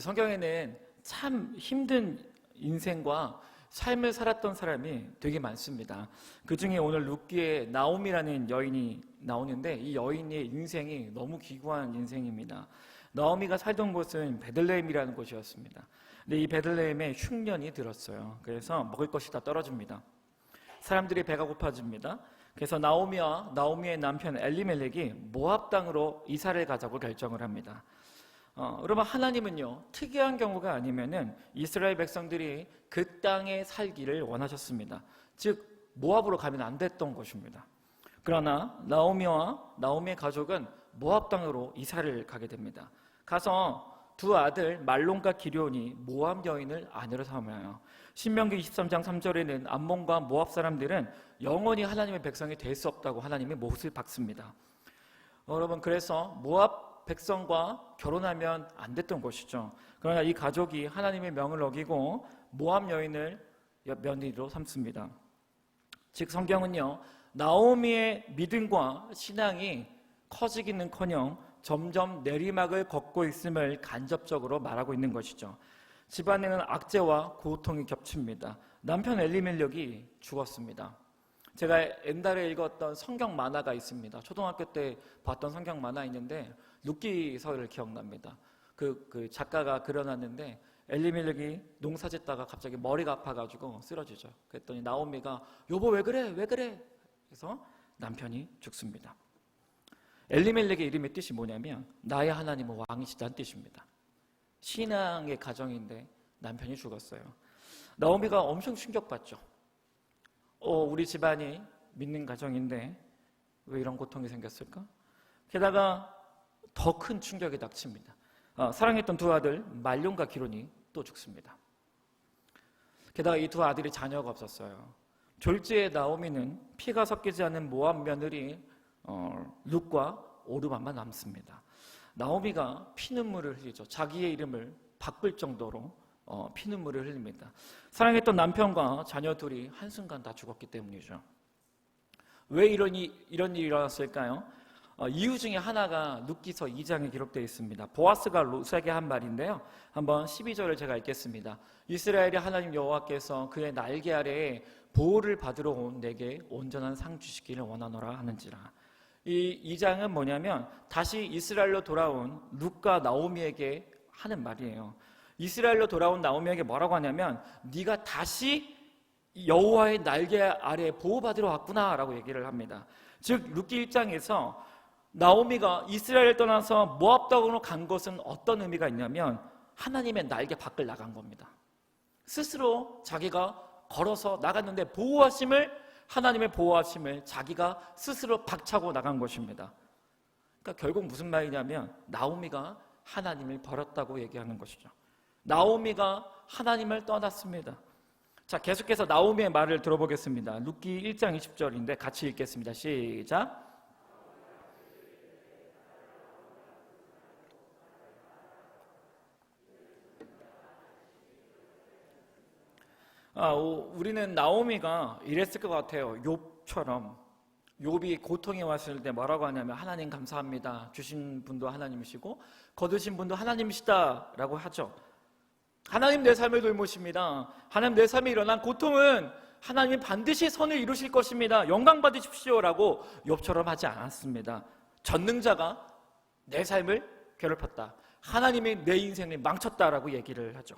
성경에는 참 힘든 인생과 삶을 살았던 사람이 되게 많습니다. 그 중에 오늘 룻기에 나오미라는 여인이 나오는데 이 여인의 인생이 너무 기구한 인생입니다. 나오미가 살던 곳은 베들레헴이라는 곳이었습니다. 근데 이 베들레헴에 흉년이 들었어요. 그래서 먹을 것이 다 떨어집니다. 사람들이 배가 고파집니다. 그래서 나오미와 나오미의 남편 엘리멜렉이 모압 땅으로 이사를 가자고 결정을 합니다. 그러면 하나님은요, 특이한 경우가 아니면은 이스라엘 백성들이 그 땅에 살기를 원하셨습니다. 즉 모압으로 가면 안 됐던 것입니다. 그러나 나오미와 나오미의 가족은 모압 땅으로 이사를 가게 됩니다. 가서 두 아들 말론과 기럝이 모압 여인을 아내로 삼아요. 신명기 23장 3절에는 암몬과 모압 사람들은 영원히 하나님의 백성이 될 수 없다고 하나님이 못을 박습니다. 여러분, 그래서 모압 백성과 결혼하면 안 됐던 것이죠. 그러나 이 가족이 하나님의 명을 어기고 모압 여인을 며느리로 삼습니다. 즉 성경은요, 나오미의 믿음과 신앙이 커지기는커녕 점점 내리막을 걷고 있음을 간접적으로 말하고 있는 것이죠. 집안에는 악재와 고통이 겹칩니다. 남편 엘리멜렉이 죽었습니다. 제가 옛날에 읽었던 성경 만화가 있습니다. 초등학교 때 봤던 성경 만화 있는데 룻기서를 기억납니다. 그 작가가 그려놨는데 엘리멜렉이 농사 짓다가 갑자기 머리가 아파가지고 쓰러지죠. 그랬더니 나오미가 여보 왜 그래? 왜 그래? 그래서 남편이 죽습니다. 엘리멜렉의 이름의 뜻이 뭐냐면 나의 하나님은 왕이시다는 뜻입니다. 신앙의 가정인데 남편이 죽었어요. 나오미가 엄청 충격받죠. 우리 집안이 믿는 가정인데 왜 이런 고통이 생겼을까? 게다가 더 큰 충격이 닥칩니다. 사랑했던 두 아들 말론과 기럝이 또 죽습니다. 게다가 이 두 아들이 자녀가 없었어요. 졸지에 나오미는 피가 섞이지 않은 모압 며느리 룻과 오르반만 남습니다. 나오미가 피눈물을 흘리죠. 자기의 이름을 바꿀 정도로 피눈물을 흘립니다. 사랑했던 남편과 자녀 둘이 한순간 다 죽었기 때문이죠. 왜 이런 일이 일어났을까요? 이유 중에 하나가 룻기서 2장에 기록되어 있습니다. 보아스가 룻에게 한 말인데요. 한번 12절을 제가 읽겠습니다. 이스라엘의 하나님 여호와께서 그의 날개 아래에 보호를 받으러 온 내게 온전한 상 주시기를 원하노라 하는지라. 이 2장은 뭐냐면 다시 이스라엘로 돌아온 룻과 나오미에게 하는 말이에요. 이스라엘로 돌아온 나오미에게 뭐라고 하냐면 네가 다시 여호와의 날개 아래에 보호받으러 왔구나 라고 얘기를 합니다. 즉 룻기 1장에서 나오미가 이스라엘을 떠나서 모압 땅으로 간 것은 어떤 의미가 있냐면 하나님의 날개 밖을 나간 겁니다. 스스로 자기가 걸어서 나갔는데 하나님의 보호하심을 자기가 스스로 박차고 나간 것입니다. 그러니까 결국 무슨 말이냐면 나오미가 하나님을 버렸다고 얘기하는 것이죠. 나오미가 하나님을 떠났습니다. 자, 계속해서 나오미의 말을 들어보겠습니다. 룻기 1장 20절인데 같이 읽겠습니다. 시작. 우리는 나오미가 이랬을 것 같아요. 욥처럼. 욥이 고통이 왔을 때 뭐라고 하냐면 하나님 감사합니다. 주신 분도 하나님이시고 거두신 분도 하나님이시다 라고 하죠. 하나님 내 삶을 돌보십니다. 하나님 내 삶에 일어난 고통은 하나님 반드시 선을 이루실 것입니다. 영광 받으십시오 라고 욥처럼 하지 않았습니다. 전능자가 내 삶을 괴롭혔다. 하나님이 내 인생을 망쳤다라고 얘기를 하죠.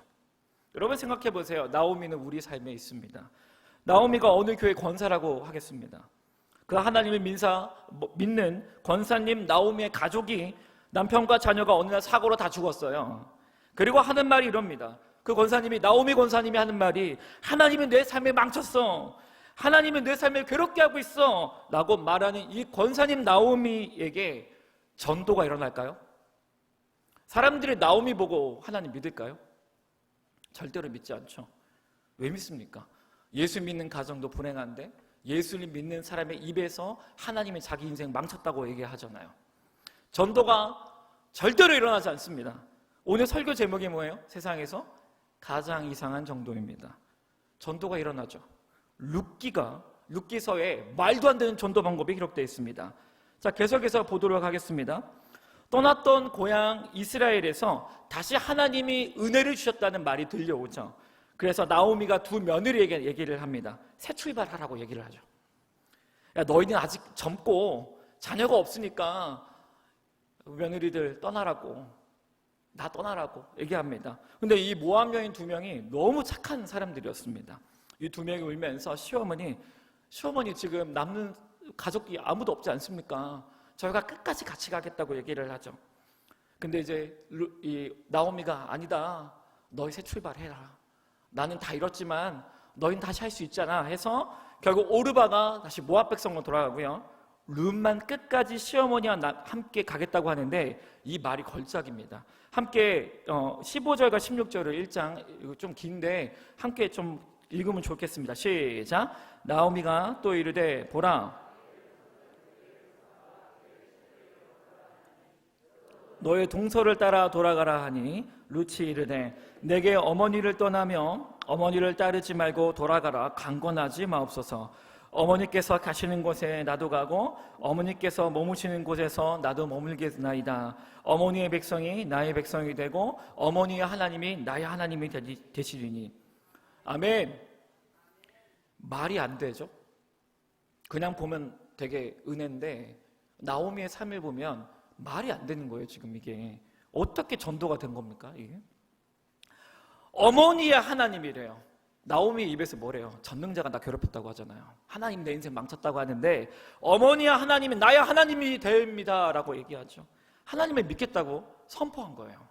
여러분 생각해 보세요. 나오미는 우리 삶에 있습니다. 나오미가 어느 교회 권사라고 하겠습니다. 그 하나님을 믿는 권사님 나오미의 가족이 남편과 자녀가 어느 날 사고로 다 죽었어요. 그리고 하는 말이 이럽니다. 그 권사님이 나오미 권사님이 하는 말이 하나님은 내 삶을 망쳤어. 하나님은 내 삶을 괴롭게 하고 있어 라고 말하는 이 권사님 나오미에게 전도가 일어날까요? 사람들이 나오미 보고 하나님 믿을까요? 절대로 믿지 않죠. 왜 믿습니까? 예수 믿는 가정도 불행한데 예수를 믿는 사람의 입에서 하나님이 자기 인생 망쳤다고 얘기하잖아요. 전도가 절대로 일어나지 않습니다. 오늘 설교 제목이 뭐예요? 세상에서 가장 이상한 정도입니다. 전도가 일어나죠. 룻기서에 말도 안 되는 전도 방법이 기록되어 있습니다. 자, 계속해서 보도록 하겠습니다. 떠났던 고향 이스라엘에서 다시 하나님이 은혜를 주셨다는 말이 들려오죠. 그래서 나오미가 두 며느리에게 얘기를 합니다. 새 출발하라고 얘기를 하죠. 야, 너희는 아직 젊고 자녀가 없으니까 며느리들 떠나라고, 나 떠나라고 얘기합니다. 근데 이 모압 여인 두 명이 너무 착한 사람들이었습니다. 이 두 명이 울면서 시어머니 지금 남는 가족이 아무도 없지 않습니까? 저희가 끝까지 같이 가겠다고 얘기를 하죠. 근데 이제 이 나오미가 아니다, 너희 새 출발해라, 나는 다 잃었지만 너희는 다시 할 수 있잖아 해서 결국 오르바가 다시 모압 백성으로 돌아가고요, 룻만 끝까지 시어머니와 함께 가겠다고 하는데 이 말이 걸작입니다. 함께 15절과 16절을 1장, 이거 좀 긴데 함께 좀 읽으면 좋겠습니다. 시작. 나오미가 또 이르되 보라, 너의 동서를 따라 돌아가라 하니 룻이 이르되 내게 어머니를 떠나며 어머니를 따르지 말고 돌아가라, 강권하지 마옵소서. 어머니께서 가시는 곳에 나도 가고 어머니께서 머무시는 곳에서 나도 머물겠나이다. 어머니의 백성이 나의 백성이 되고 어머니의 하나님이 나의 하나님이 되시리니. 아멘. 말이 안 되죠. 그냥 보면 되게 은혜인데 나오미의 삶을 보면 말이 안 되는 거예요. 지금 이게 어떻게 전도가 된 겁니까? 이게 어머니의 하나님이래요. 나오미 입에서 뭐래요? 전능자가 나 괴롭혔다고 하잖아요. 하나님 내 인생 망쳤다고 하는데 어머니의 하나님은 나의 하나님이 됩니다 라고 얘기하죠. 하나님을 믿겠다고 선포한 거예요.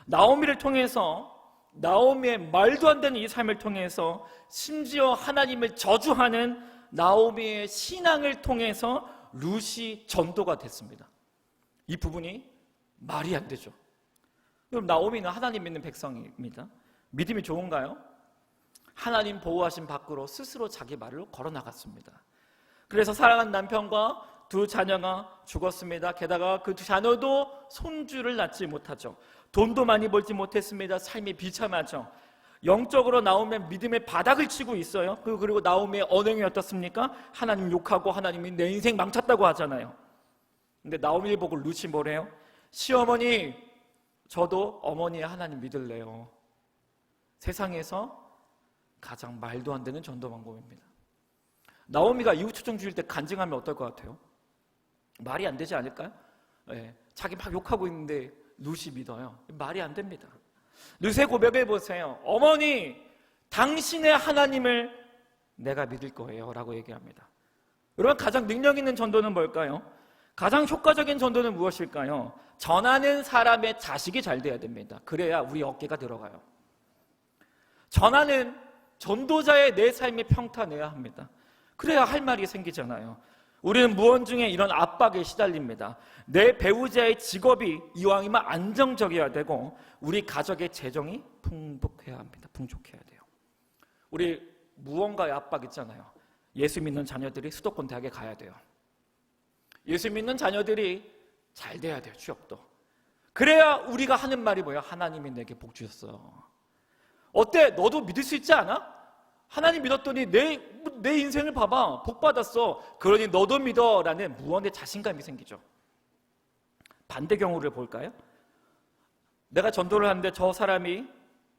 나오미를 통해서, 나오미의 말도 안 되는 이 삶을 통해서, 심지어 하나님을 저주하는 나오미의 신앙을 통해서 룻이 전도가 됐습니다. 이 부분이 말이 안 되죠. 그럼 나오미는 하나님 믿는 백성입니다. 믿음이 좋은가요? 하나님 보호하신 밖으로 스스로 자기 말을 걸어나갔습니다. 그래서 사랑한 남편과 두 자녀가 죽었습니다. 게다가 그 두 자녀도 손주를 낳지 못하죠. 돈도 많이 벌지 못했습니다. 삶이 비참하죠. 영적으로 나오면 믿음의 바닥을 치고 있어요. 그리고 나오미의 언행이 어떻습니까? 하나님 욕하고 하나님이 내 인생 망쳤다고 하잖아요. 근데 나오미를 보고 룻이 뭐래요? 시어머니, 저도 어머니의 하나님 믿을래요. 세상에서 가장 말도 안 되는 전도 방법입니다. 나오미가 이웃초청 주일 때 간증하면 어떨 것 같아요? 말이 안 되지 않을까요? 네, 자기 막 욕하고 있는데 룻이 믿어요. 말이 안 됩니다. 룻의 고백을 보세요. 어머니, 당신의 하나님을 내가 믿을 거예요 라고 얘기합니다. 여러분, 가장 능력 있는 전도는 뭘까요? 가장 효과적인 전도는 무엇일까요? 전하는 사람의 자식이 잘 돼야 됩니다. 그래야 우리 어깨가 들어가요. 전하는 전도자의 내 삶이 평탄해야 합니다. 그래야 할 말이 생기잖아요. 우리는 무언중에 이런 압박에 시달립니다. 내 배우자의 직업이 이왕이면 안정적이어야 되고 우리 가족의 재정이 풍족해야 합니다. 풍족해야 돼요. 우리 무언가의 압박 있잖아요. 예수 믿는 자녀들이 수도권 대학에 가야 돼요. 예수 믿는 자녀들이 잘 돼야 돼요. 취업도. 그래야 우리가 하는 말이 뭐예요? 하나님이 내게 복 주셨어. 어때? 너도 믿을 수 있지 않아? 하나님 믿었더니 내 인생을 봐봐. 복 받았어. 그러니 너도 믿어 라는 무언의 자신감이 생기죠. 반대 경우를 볼까요? 내가 전도를 하는데 저 사람이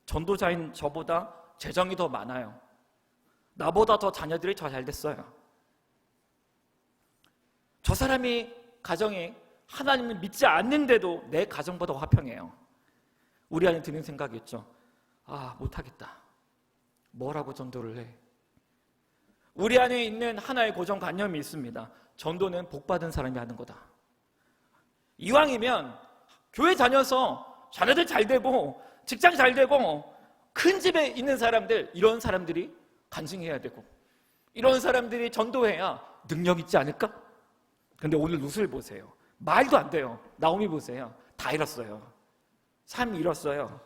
전도자인 저보다 재정이 더 많아요. 나보다 더 자녀들이 더 잘 됐어요. 저 사람이 가정이 하나님을 믿지 않는데도 내 가정보다 화평해요. 우리 안에 드는 생각이 있죠. 아, 못하겠다. 뭐라고 전도를 해? 우리 안에 있는 하나의 고정관념이 있습니다. 전도는 복받은 사람이 하는 거다. 이왕이면 교회 다녀서 자녀들 잘 되고 직장 잘 되고 큰 집에 있는 사람들, 이런 사람들이 간증해야 되고 이런 사람들이 전도해야 능력 있지 않을까? 근데 오늘 룻을 보세요. 말도 안 돼요. 나오미 보세요. 다 잃었어요. 삶 잃었어요.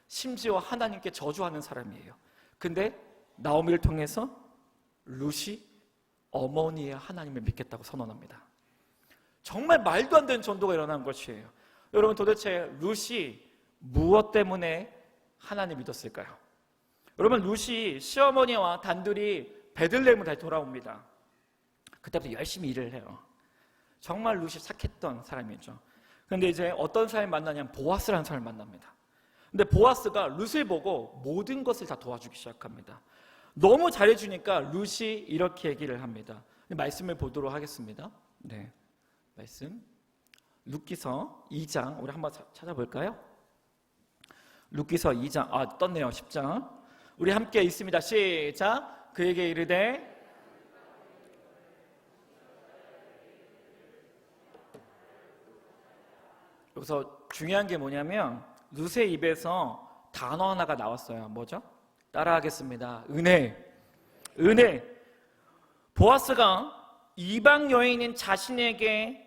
심지어 하나님께 저주하는 사람이에요. 근데 나오미를 통해서 룻이 어머니의 하나님을 믿겠다고 선언합니다. 정말 말도 안 되는 전도가 일어난 것이에요. 여러분, 도대체 룻이 무엇 때문에 하나님 믿었을까요? 여러분, 룻이 시어머니와 단둘이 베들레헴으로 다시 돌아옵니다. 그때부터 열심히 일을 해요. 정말 룻이 착했던 사람이죠. 근데 이제 어떤 사람을 만나냐면 보아스라는 사람을 만납니다. 근데 보아스가 룻을 보고 모든 것을 다 도와주기 시작합니다. 너무 잘해주니까 룻이 이렇게 얘기를 합니다. 말씀을 보도록 하겠습니다. 네, 말씀 룻기서 2장 우리 한번 찾아볼까요? 룻기서 2장 떴네요. 10장 우리 함께 읽습니다. 시작. 그에게 이르되 여기서 중요한 게 뭐냐면 룻의 입에서 단어 하나가 나왔어요. 뭐죠? 따라하겠습니다. 은혜. 보아스가 이방 여인인 자신에게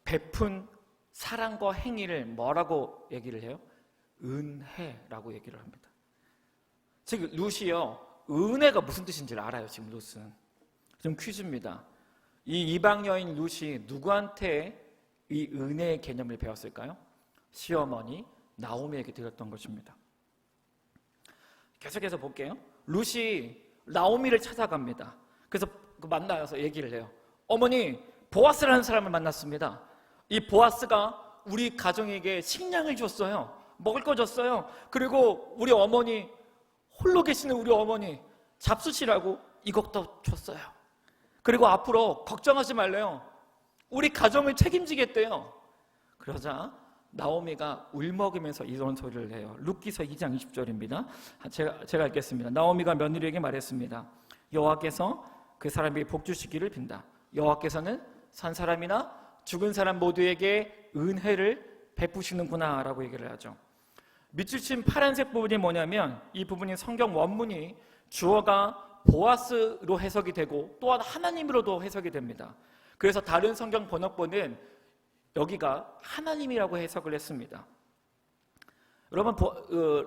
베푼 사랑과 행위를 뭐라고 얘기를 해요? 은혜라고 얘기를 합니다. 즉 룻이요, 은혜가 무슨 뜻인지를 알아요. 지금 룻은. 좀 퀴즈입니다. 이 이방 여인 룻이 누구한테 이 은혜의 개념을 배웠을까요? 시어머니 나오미에게 드렸던 것입니다. 계속해서 볼게요. 룻이 나오미를 찾아갑니다. 그래서 만나서 얘기를 해요. 어머니, 보아스라는 사람을 만났습니다. 이 보아스가 우리 가정에게 식량을 줬어요. 먹을 거 줬어요. 그리고 우리 어머니, 홀로 계시는 우리 어머니 잡수시라고 이것도 줬어요. 그리고 앞으로 걱정하지 말래요. 우리 가정을 책임지겠대요. 그러자 나오미가 울먹이면서 이런 소리를 해요. 룻기서 2장 20절입니다. 제가 읽겠습니다. 나오미가 며느리에게 말했습니다. 여호와께서 그 사람에게 복 주시기를 빈다. 여호와께서는 산 사람이나 죽은 사람 모두에게 은혜를 베푸시는구나 라고 얘기를 하죠. 밑줄 친 파란색 부분이 뭐냐면 이 부분이 성경 원문이 주어가 보아스로 해석이 되고 또한 하나님으로도 해석이 됩니다. 그래서 다른 성경 번역본은 여기가 하나님이라고 해석을 했습니다. 여러분,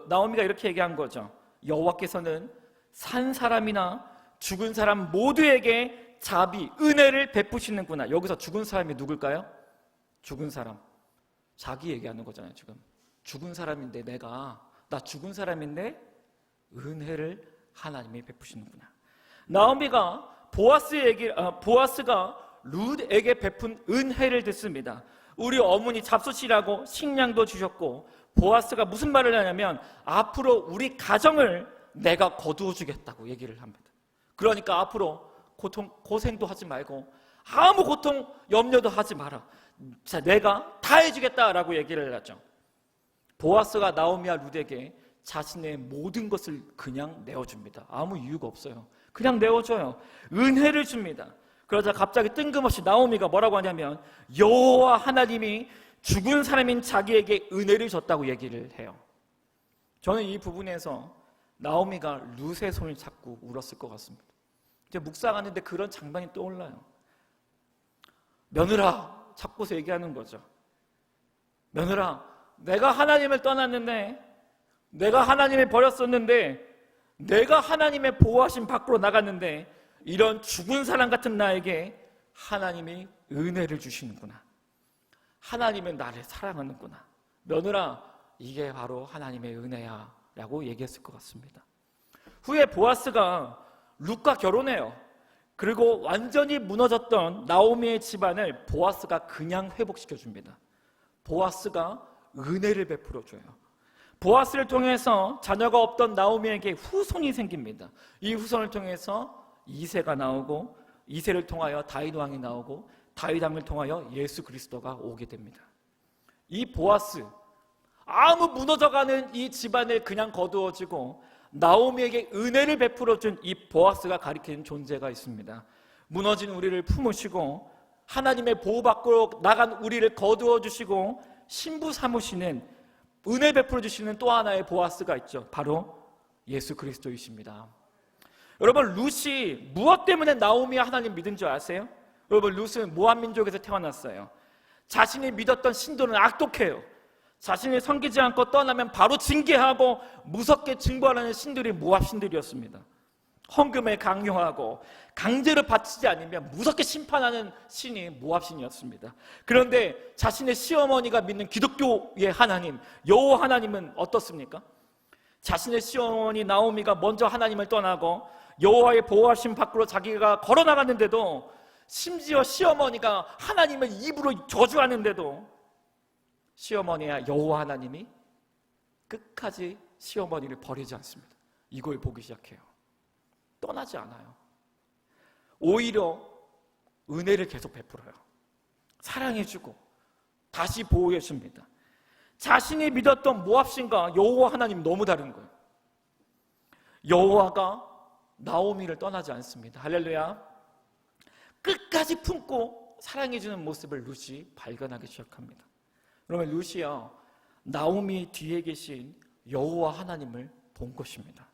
나오미가 이렇게 얘기한 거죠. 여호와께서는 산 사람이나 죽은 사람 모두에게 자비, 은혜를 베푸시는구나. 여기서 죽은 사람이 누굴까요? 죽은 사람. 자기 얘기하는 거잖아요. 지금 죽은 사람인데 나 죽은 사람인데 은혜를 하나님이 베푸시는구나. 나오미가 보아스가 룻에게 베푼 은혜를 듣습니다. 우리 어머니 잡수시라고 식량도 주셨고, 보아스가 무슨 말을 하냐면 앞으로 우리 가정을 내가 거두어 주겠다고 얘기를 합니다. 그러니까 앞으로 고생도 하지 말고 아무 고통 염려도 하지 마라. 자, 내가 다 해주겠다라고 얘기를 하죠. 보아스가 나오미와 룻에게 자신의 모든 것을 그냥 내어줍니다. 아무 이유가 없어요. 그냥 내어줘요. 은혜를 줍니다. 그러자 갑자기 뜬금없이 나오미가 뭐라고 하냐면 여호와 하나님이 죽은 사람인 자기에게 은혜를 줬다고 얘기를 해요. 저는 이 부분에서 나오미가 룻의 손을 잡고 울었을 것 같습니다. 이제 묵상하는데 그런 장면이 떠올라요. 며느라 잡고서 얘기하는 거죠. 며느라, 내가 하나님을 떠났는데, 내가 하나님을 버렸었는데, 내가 하나님의 보호하심 밖으로 나갔는데 이런 죽은 사람 같은 나에게 하나님이 은혜를 주시는구나. 하나님은 나를 사랑하는구나. 며느라, 이게 바로 하나님의 은혜야 라고 얘기했을 것 같습니다. 후에 보아스가 룻과 결혼해요. 그리고 완전히 무너졌던 나오미의 집안을 보아스가 그냥 회복시켜줍니다. 보아스가 은혜를 베풀어줘요. 보아스를 통해서 자녀가 없던 나오미에게 후손이 생깁니다. 이 후손을 통해서 이새가 나오고, 이새를 통하여 다윗 왕이 나오고, 다윗 왕을 통하여 예수 그리스도가 오게 됩니다. 이 보아스, 아무 무너져가는 이 집안을 그냥 거두어지고 나오미에게 은혜를 베풀어준 이 보아스가 가리키는 존재가 있습니다. 무너진 우리를 품으시고 하나님의 보호 밖으로 나간 우리를 거두어 주시고 신부 삼으시는, 은혜 베풀어 주시는 또 하나의 보아스가 있죠. 바로 예수 그리스도이십니다. 여러분, 룻이 무엇 때문에 나오미와 하나님 믿은 줄 아세요? 여러분, 룻은 모압 민족에서 태어났어요. 자신이 믿었던 신도는 악독해요. 자신이 섬기지 않고 떠나면 바로 징계하고 무섭게 징벌하는 신들이 모압 신들이었습니다. 헌금을 강요하고 강제로 바치지 않으면 무섭게 심판하는 신이 모압 신이었습니다. 그런데 자신의 시어머니가 믿는 기독교의 하나님, 여호와 하나님은 어떻습니까? 자신의 시어머니 나오미가 먼저 하나님을 떠나고 여호와의 보호하심 밖으로 자기가 걸어나갔는데도, 심지어 시어머니가 하나님을 입으로 저주하는데도 시어머니야 여호와 하나님이 끝까지 시어머니를 버리지 않습니다. 이걸 보기 시작해요. 떠나지 않아요. 오히려 은혜를 계속 베풀어요. 사랑해주고 다시 보호해줍니다. 자신이 믿었던 모압신과 여호와 하나님 너무 다른 거예요. 여호와가 나오미를 떠나지 않습니다. 할렐루야. 끝까지 품고 사랑해주는 모습을 룻이 발견하기 시작합니다. 그러면 룻이요, 나오미 뒤에 계신 여호와 하나님을 본 것입니다.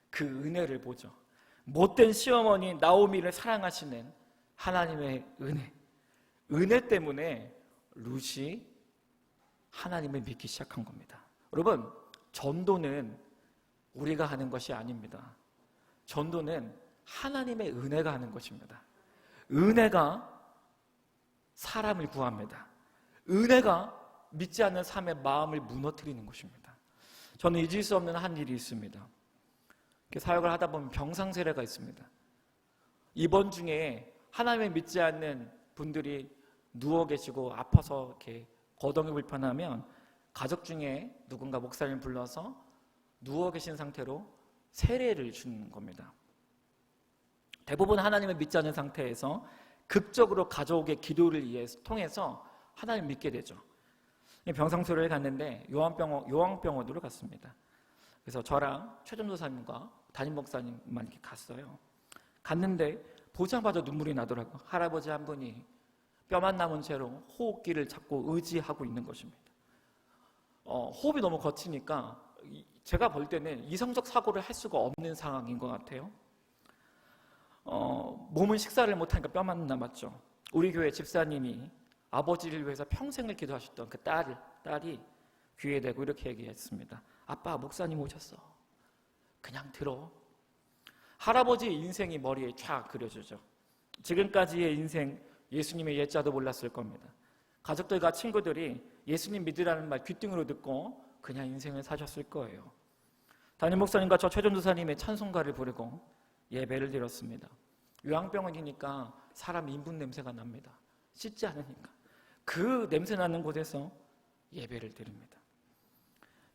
그 은혜를 보죠. 못된 시어머니 나오미를 사랑하시는 하나님의 은혜 때문에 룻이 하나님을 믿기 시작한 겁니다. 여러분, 전도는 우리가 하는 것이 아닙니다. 전도는 하나님의 은혜가 하는 것입니다. 은혜가 사람을 구합니다. 은혜가 믿지 않는 사람의 마음을 무너뜨리는 것입니다. 저는 잊을 수 없는 한 일이 있습니다. 사역을 하다 보면 병상 세례가 있습니다. 입원 중에 하나님을 믿지 않는 분들이 누워 계시고 아파서 이렇게 거동이 불편하면 가족 중에 누군가 목사님을 불러서 누워 계신 상태로 세례를 주는 겁니다. 대부분 하나님을 믿지 않는 상태에서 극적으로 가족의 기도를 통해서 하나님을 믿게 되죠. 병상소를 갔는데 요양병원으로 갔습니다. 그래서 저랑 최전도사님과 담임 목사님만 이렇게 갔어요. 갔는데 보자마자 눈물이 나더라고요. 할아버지 한 분이 뼈만 남은 채로 호흡기를 잡고 의지하고 있는 것입니다. 호흡이 너무 거치니까 제가 볼 때는 이성적 사고를 할 수가 없는 상황인 것 같아요. 몸은 식사를 못하니까 뼈만 남았죠. 우리 교회 집사님이 아버지를 위해서 평생을 기도하셨던 그 딸이 귀에 대고 이렇게 얘기했습니다. 아빠, 목사님 오셨어. 그냥 들어. 할아버지의 인생이 머리에 쫙 그려지죠. 지금까지의 인생, 예수님의 예자도 몰랐을 겁니다. 가족들과 친구들이 예수님 믿으라는 말 귀등으로 듣고 그냥 인생을 사셨을 거예요. 담임 목사님과 저 최전도사님의 찬송가를 부르고 예배를 드렸습니다. 요양병원이니까 사람 인분 냄새가 납니다. 씻지 않으니까. 그 냄새 나는 곳에서 예배를 드립니다.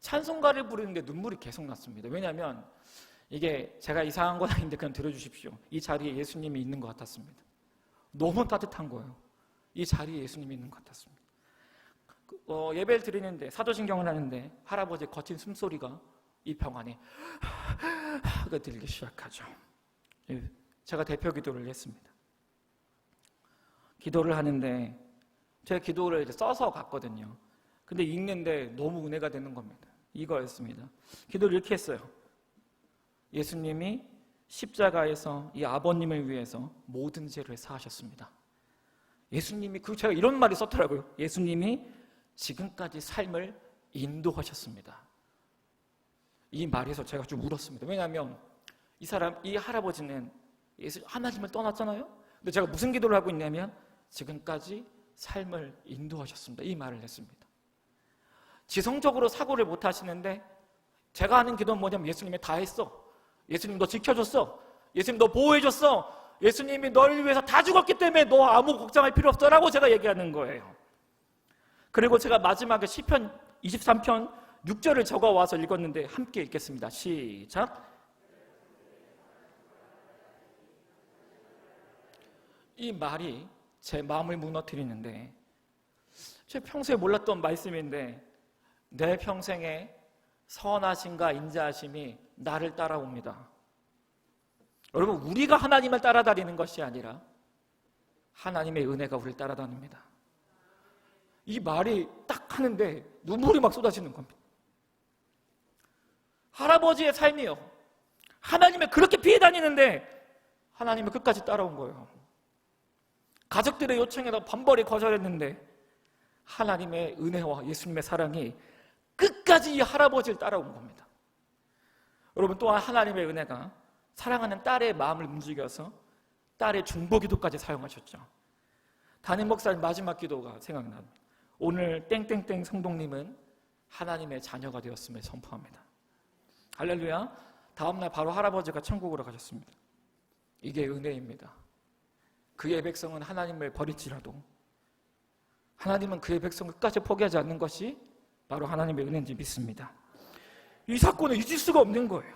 찬송가를 부르는데 눈물이 계속 났습니다. 왜냐하면 이게 제가 이상한 건 아닌데 그냥 들어주십시오. 이 자리에 예수님이 있는 것 같았습니다. 너무 따뜻한 거예요. 이 자리에 예수님이 있는 것 같았습니다. 예배를 드리는데 사도신경을 하는데 할아버지의 거친 숨소리가 이 병 안에 들리기 시작하죠. 제가 대표 기도를 했습니다. 기도를 하는데 제가 기도를 이제 써서 갔거든요. 근데 읽는데 너무 은혜가 되는 겁니다. 이거였습니다. 기도를 이렇게 했어요. 예수님이 십자가에서 이 아버님을 위해서 모든 죄를 사하셨습니다. 예수님이, 제가 이런 말이 썼더라고요. 예수님이 지금까지 삶을 인도하셨습니다. 이 말에서 제가 좀 울었습니다. 왜냐하면 이 할아버지는 하나님을 떠났잖아요. 근데 제가 무슨 기도를 하고 있냐면 지금까지 삶을 인도하셨습니다. 이 말을 했습니다. 지성적으로 사고를 못 하시는데 제가 하는 기도는 뭐냐면 예수님이 다 했어. 예수님 너 지켜줬어. 예수님 너 보호해줬어. 예수님이 너를 위해서 다 죽었기 때문에 너 아무 걱정할 필요 없어 라고 제가 얘기하는 거예요. 그리고 제가 마지막에 시편 23편 6절을 적어와서 읽었는데 함께 읽겠습니다. 시작. 이 말이 제 마음을 무너뜨리는데 제 평소에 몰랐던 말씀인데 내 평생에 선하심과 인자하심이 나를 따라옵니다. 여러분, 우리가 하나님을 따라다니는 것이 아니라 하나님의 은혜가 우리를 따라다닙니다. 이 말이 딱 하는데 눈물이 막 쏟아지는 겁니다. 할아버지의 삶이요, 하나님을 그렇게 피해 다니는데 하나님을 끝까지 따라온 거예요. 가족들의 요청에도 번번이 거절했는데 하나님의 은혜와 예수님의 사랑이 끝까지 이 할아버지를 따라온 겁니다. 여러분, 또한 하나님의 은혜가 사랑하는 딸의 마음을 움직여서 딸의 중보기도까지 사용하셨죠. 담임 목사님 마지막 기도가 생각납니다. 오늘 땡땡땡 성동님은 하나님의 자녀가 되었음을 선포합니다. 할렐루야. 다음날 바로 할아버지가 천국으로 가셨습니다. 이게 은혜입니다. 그의 백성은 하나님을 버릴지라도 하나님은 그의 백성을 끝까지 포기하지 않는 것이 바로 하나님의 은혜인지 믿습니다. 이 사건을 잊을 수가 없는 거예요.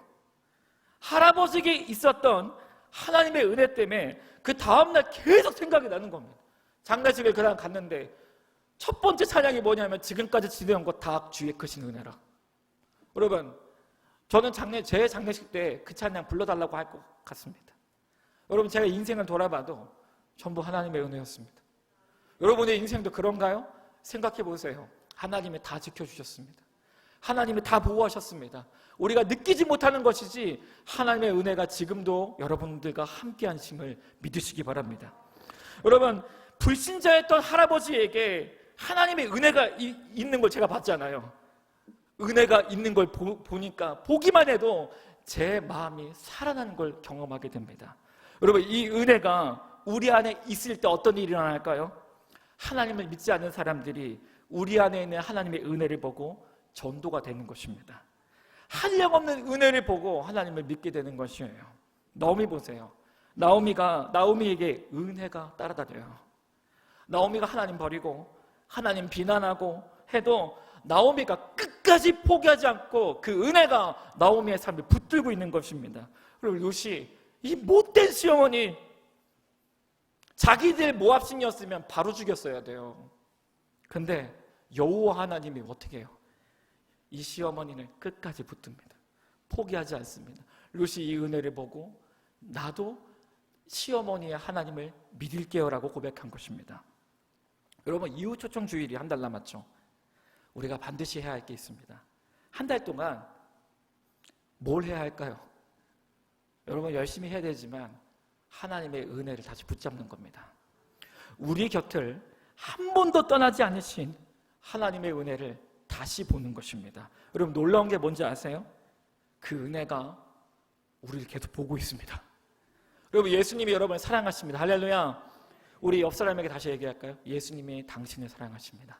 할아버지에게 있었던 하나님의 은혜 때문에 그 다음날 계속 생각이 나는 겁니다. 장례식을 그날 갔는데 첫 번째 찬양이 뭐냐면 지금까지 지내온 것 다 주의 크신 은혜라. 여러분, 저는 제 장례식 때 그 찬양 불러달라고 할 것 같습니다. 여러분, 제가 인생을 돌아봐도 전부 하나님의 은혜였습니다. 여러분의 인생도 그런가요? 생각해 보세요. 하나님이 다 지켜주셨습니다. 하나님이 다 보호하셨습니다. 우리가 느끼지 못하는 것이지 하나님의 은혜가 지금도 여러분들과 함께한 심을 믿으시기 바랍니다. 여러분, 불신자였던 할아버지에게 하나님의 은혜가 있는 걸 제가 봤잖아요. 은혜가 있는 걸 보니까 보기만 해도 제 마음이 살아나는 걸 경험하게 됩니다. 여러분, 이 은혜가 우리 안에 있을 때 어떤 일이 일어날까요? 하나님을 믿지 않는 사람들이 우리 안에 있는 하나님의 은혜를 보고 전도가 되는 것입니다. 한량없는 은혜를 보고 하나님을 믿게 되는 것이에요. 나오미 보세요. 나오미에게 은혜가 따라다녀요. 나오미가 하나님 버리고 하나님 비난하고 해도 나오미가 끝까지 포기하지 않고 그 은혜가 나오미의 삶을 붙들고 있는 것입니다. 그리고 룻이 이 못된 시어머니, 자기들 모압신이었으면 바로 죽였어야 돼요. 근데 여호와 하나님이 어떻게 해요? 이 시어머니를 끝까지 붙듭니다. 포기하지 않습니다. 룻이 이 은혜를 보고 나도 시어머니의 하나님을 믿을게요 라고 고백한 것입니다. 여러분, 이후 초청 주일이 한 달 남았죠. 우리가 반드시 해야 할 게 있습니다. 한 달 동안 뭘 해야 할까요? 여러분, 열심히 해야 되지만 하나님의 은혜를 다시 붙잡는 겁니다. 우리 곁을 한 번도 떠나지 않으신 하나님의 은혜를 다시 보는 것입니다. 여러분, 놀라운 게 뭔지 아세요? 그 은혜가 우리를 계속 보고 있습니다. 여러분, 예수님이 여러분을 사랑하십니다. 할렐루야. 우리 옆 사람에게 다시 얘기할까요? 예수님이 당신을 사랑하십니다.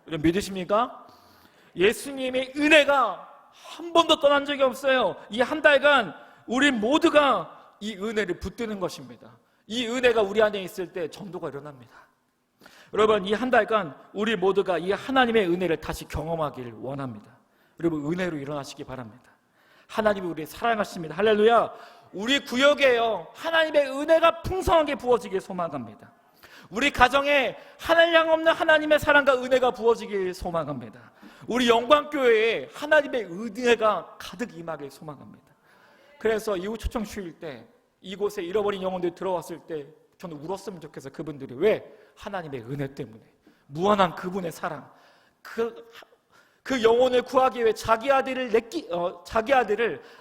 여러분, 믿으십니까? 예수님의 은혜가 한 번도 떠난 적이 없어요. 이 한 달간 우리 모두가 이 은혜를 붙드는 것입니다. 이 은혜가 우리 안에 있을 때 전도가 일어납니다. 여러분, 이 한 달간 우리 모두가 이 하나님의 은혜를 다시 경험하기를 원합니다. 여러분, 은혜로 일어나시기 바랍니다. 하나님이 우리를 사랑하십니다. 할렐루야. 우리 구역에요, 하나님의 은혜가 풍성하게 부어지길 소망합니다. 우리 가정에 하나님 없는 하나님의 사랑과 은혜가 부어지길 소망합니다. 우리 영광교회에 하나님의 은혜가 가득 임하길 소망합니다. 그래서 이후 초청 주일 때 이곳에 잃어버린 영혼들이 들어왔을 때 저는 울었으면 좋겠어요. 그분들이 왜? 하나님의 은혜 때문에, 무한한 그분의 사랑, 그 영혼을 구하기 위해 자기 아들을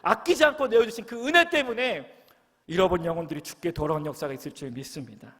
아끼지 않고 내어주신 그 은혜 때문에 잃어버린 영혼들이 죽게 돌아온 역사가 있을 줄 믿습니다.